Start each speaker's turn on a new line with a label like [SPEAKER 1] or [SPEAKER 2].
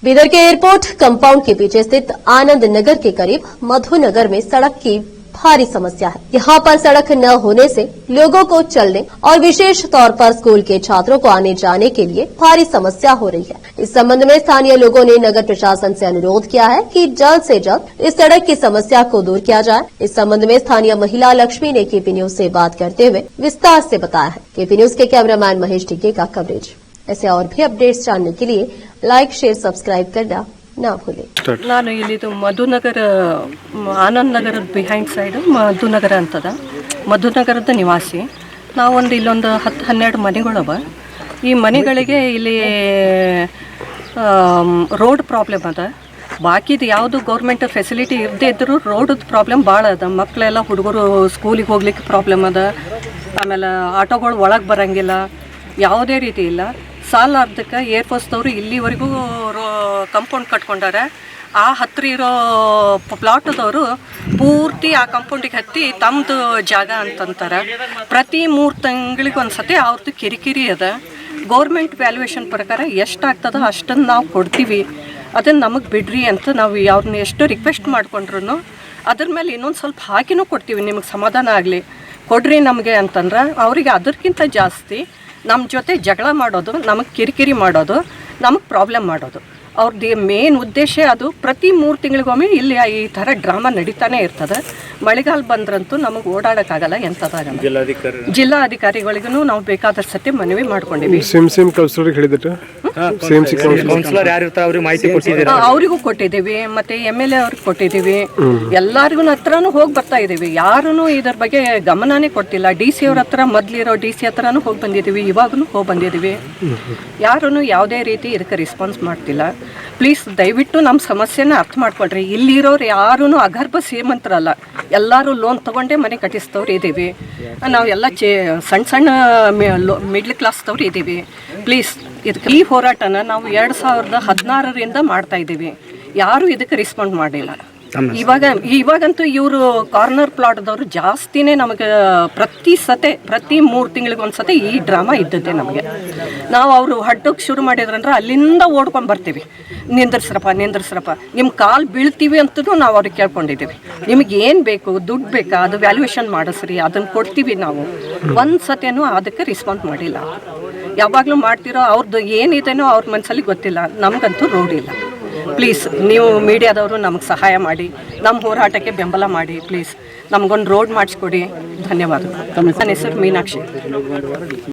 [SPEAKER 1] बीदर के airport compound के पीछे स्थित आनंद नगर के करीब मधुनगर में सड़क की भारी समस्या है। यहाँ पर सड़क न होने से लोगों को चलने और विशेष तौर पर स्कूल के छात्रों को आने जाने के लिए भारी समस्या हो रही है। इस संबंध में स्थानीय लोगों ने नगर प्रशासन से अनुरोध किया है कि जल्द से जल्द इस सड़क की समस्या को दूर किया जाए। इस संबंध में स्थानीय महिला लक्ष्मी ने केपी न्यूज से बात करते हुए विस्तार से बताया है। केपी न्यूज के कैमरामैन महेश टिग्गे का कवरेज। ऐसे और भी अपडेट्स जानने के लिए लाइक, शेयर, सब्सक्राइब करना ना भूलें।
[SPEAKER 2] ನಾನು ಇಲ್ಲಿದು ಮಧುನಗರ ಆನಂದ್ ನಗರದ ಬಿಹೈಂಡ್ ಸೈಡ್ ಮಧುನಗರ ಅಂತದ ಮಧುನಗರದ ನಿವಾಸಿ ನಾವೊಂದು ಇಲ್ಲೊಂದು 10-12 ಮನೆಗಳವ ಈ ಮನೆಗಳಿಗೆ ಇಲ್ಲಿ ರೋಡ್ ಪ್ರಾಬ್ಲಮ್ ಅದ ಬಾಕಿದು ಯಾವುದು ಗೌರ್ಮೆಂಟ್ ಫೆಸಿಲಿಟಿ ಇರದೇ ಇದ್ದರೂ ರೋಡ್ ಪ್ರಾಬ್ಲಮ್ ಭಾಳ ಅದ ಮಕ್ಕಳೆಲ್ಲ ಹುಡುಗರು ಸ್ಕೂಲಿಗೆ ಹೋಗ್ಲಿಕ್ಕೆ ಪ್ರಾಬ್ಲಮ್ ಅದ ಆಮೇಲೆ ಆಟೋಗಳು ಒಳಗೆ ಬರಂಗಿಲ್ಲ ಯಾವುದೇ ರೀತಿ ಇಲ್ಲ ಸಾಲಾರ್ಧಕ್ಕೆ ಏರ್ಫೋರ್ಸ್ದವರು ಇಲ್ಲಿವರೆಗೂ ಕಂಪೌಂಡ್ ಕಟ್ಕೊಂಡಾರೆ ಆ ಹತ್ತಿರ ಇರೋ ಪ್ಲಾಟ್ದವರು ಪೂರ್ತಿ ಆ ಕಂಪೌಂಡಿಗೆ ಹತ್ತಿ ತಮ್ಮದು ಜಾಗ ಅಂತಂತಾರೆ ಪ್ರತಿ 3 ತಿಂಗಳಿಗೆ ಒಂದು ಸತಿ ಅವ್ರದ್ದು ಕಿರಿಕಿರಿ ಅದ ಗೌರ್ಮೆಂಟ್ ವ್ಯಾಲ್ಯೂಯೇಷನ್ ಪ್ರಕಾರ ಎಷ್ಟಾಗ್ತದೋ ಅಷ್ಟನ್ನು ನಾವು ಕೊಡ್ತೀವಿ ಅದನ್ನು ನಮಗೆ ಬಿಡ್ರಿ ಅಂತ ನಾವು ಅವ್ರನ್ನ ಎಷ್ಟು ರಿಕ್ವೆಸ್ಟ್ ಮಾಡ್ಕೊಂಡ್ರು ಅದ್ರ ಮೇಲೆ ಇನ್ನೊಂದು ಸ್ವಲ್ಪ ಹಾಕಿನೂ ಕೊಡ್ತೀವಿ ನಿಮಗೆ ಸಮಾಧಾನ ಆಗಲಿ ಕೊಡ್ರಿ ನಮಗೆ ಅಂತಂದ್ರೆ ಅವರಿಗೆ ಅದಕ್ಕಿಂತ ಜಾಸ್ತಿ ನಮ್ಮ ಜೊತೆ ಜಗಳ ಮಾಡೋದು ನಮಗೆ ಕಿರಿಕಿರಿ ಮಾಡೋದು ನಮಗೆ ಪ್ರಾಬ್ಲಮ್ ಮಾಡೋದು ಅವ್ರದ್ದು ಮೇನ್ ಉದ್ದೇಶ ಅದು ಪ್ರತಿ 3 ತಿಂಗಳಿಗೊಮ್ಮೆ ಇಲ್ಲಿ ಈ ಥರ ಡ್ರಾಮಾ ನಡೀತಾನೆ ಇರ್ತದೆ ಮಳೆಗಾಲ ಬಂದ್ರಂತೂ ನಮಗೆ ಓಡಾಡೋಕ್ಕಾಗಲ್ಲ ಎಂಥದ್ದಾಗಲ್ಲ ಜಿಲ್ಲಾಧಿಕಾರಿಗಳಿಗೂ ನಾವು ಬೇಕಾದಷ್ಟು ಸತಿ ಮನವಿ ಮಾಡ್ಕೊಂಡಿವಿ ಅವರಿಗೂ ಕೊಟ್ಟಿದ್ದೀವಿ ಮತ್ತೆ MLA ಅವ್ರಿಗೆ ಕೊಟ್ಟಿದ್ದೀವಿ ಎಲ್ಲರಿಗೂ ಹತ್ರನೂ ಹೋಗಿ ಬರ್ತಾ ಇದ್ದೀವಿ ಯಾರೂ ಇದ್ರ ಬಗ್ಗೆ ಗಮನನೇ ಕೊಡ್ತಿಲ್ಲ DC ಅವ್ರ ಹತ್ರ ಮೊದಲಿರೋ DC ಹತ್ರನೂ ಹೋಗಿ ಬಂದಿದ್ದೀವಿ ಇವಾಗೂ ಹೋಗಿ ಬಂದಿದ್ದೀವಿ ಯಾರೂ ಯಾವುದೇ ರೀತಿ ಇದಕ್ಕೆ ರೆಸ್ಪಾನ್ಸ್ ಮಾಡ್ತಿಲ್ಲ ಪ್ಲೀಸ್ ದಯವಿಟ್ಟು ನಮ್ಮ ಸಮಸ್ಯೆನ ಅರ್ಥ ಮಾಡ್ಕೊಳ್ರಿ ಇಲ್ಲಿರೋರು ಯಾರೂ ಅಗರ್ಭ ಶ್ರೀಮಂತರಲ್ಲ ಎಲ್ಲರೂ ಲೋನ್ ತೊಗೊಂಡೇ ಮನೆ ಕಟ್ಟಿಸ್ತವ್ರು ಇದ್ದೀವಿ ನಾವೆಲ್ಲ ಸಣ್ಣ ಮಿಡ್ಲ್ ಕ್ಲಾಸ್ದವ್ರು ಇದ್ದೀವಿ ಪ್ಲೀಸ್ ಇದಕ್ಕೆ ಈ ಹೋರಾಟನ ನಾವು 2016ರಿಂದ ಮಾಡ್ತಾ ಇದ್ದೀವಿ ಯಾರೂ ಇದಕ್ಕೆ ರೆಸ್ಪಾಂಡ್ ಮಾಡಿಲ್ಲ ಇವಾಗಂತೂ ಇವರು ಕಾರ್ನರ್ ಪ್ಲಾಟ್ದವರು ಜಾಸ್ತಿನೇ ನಮಗೆ ಪ್ರತಿ 3 ತಿಂಗಳಿಗೊಂದ್ಸತಿ ಈ ಡ್ರಾಮಾ ಇದ್ದದ್ದೇ ನಮಗೆ ನಾವು ಅವರು ಹಡ್ಡಕ್ಕೆ ಶುರು ಮಾಡಿದ್ರಂದ್ರೆ ಅಲ್ಲಿಂದ ಓಡ್ಕೊಂಡು ಬರ್ತೀವಿ ನಿಂದ್ರಸ್ರಪ್ಪ ನಿಮ್ಮ ಕಾಲು ಬೀಳ್ತೀವಿ ಅಂತಲೂ ನಾವು ಅವ್ರಿಗೆ ಕೇಳ್ಕೊಂಡಿದ್ದೀವಿ ನಿಮಗೆ ಏನು ಬೇಕು ದುಡ್ಡು ಬೇಕಾ ಅದು ವ್ಯಾಲ್ಯೂಯೇಷನ್ ಮಾಡಿಸ್ರಿ ಅದನ್ನು ಕೊಡ್ತೀವಿ ನಾವು ಒಂದು ಸತಿನೂ ಅದಕ್ಕೆ ರೆಸ್ಪಾನ್ಸ್ ಮಾಡಿಲ್ಲ ಯಾವಾಗಲೂ ಮಾಡ್ತಿರೋ ಅವ್ರದ್ದು ಏನಿದೆನೋ ಅವ್ರ ಮನಸ್ಸಲ್ಲಿ ಗೊತ್ತಿಲ್ಲ ನಮಗಂತೂ ರೋಡ್ ಇಲ್ಲ ಪ್ಲೀಸ್ ನೀವು ಮೀಡಿಯಾದವರು ನಮಗೆ ಸಹಾಯ ಮಾಡಿ ನಮ್ಮ ಹೋರಾಟಕ್ಕೆ ಬೆಂಬಲ ಮಾಡಿ ಪ್ಲೀಸ್ ನಮಗೊಂದು ರೋಡ್ ಮಾಡಿಸ್ಕೊಡಿ ಧನ್ಯವಾದಗಳು ನನ್ನ ಹೆಸರು ಮೀನಾಕ್ಷಿ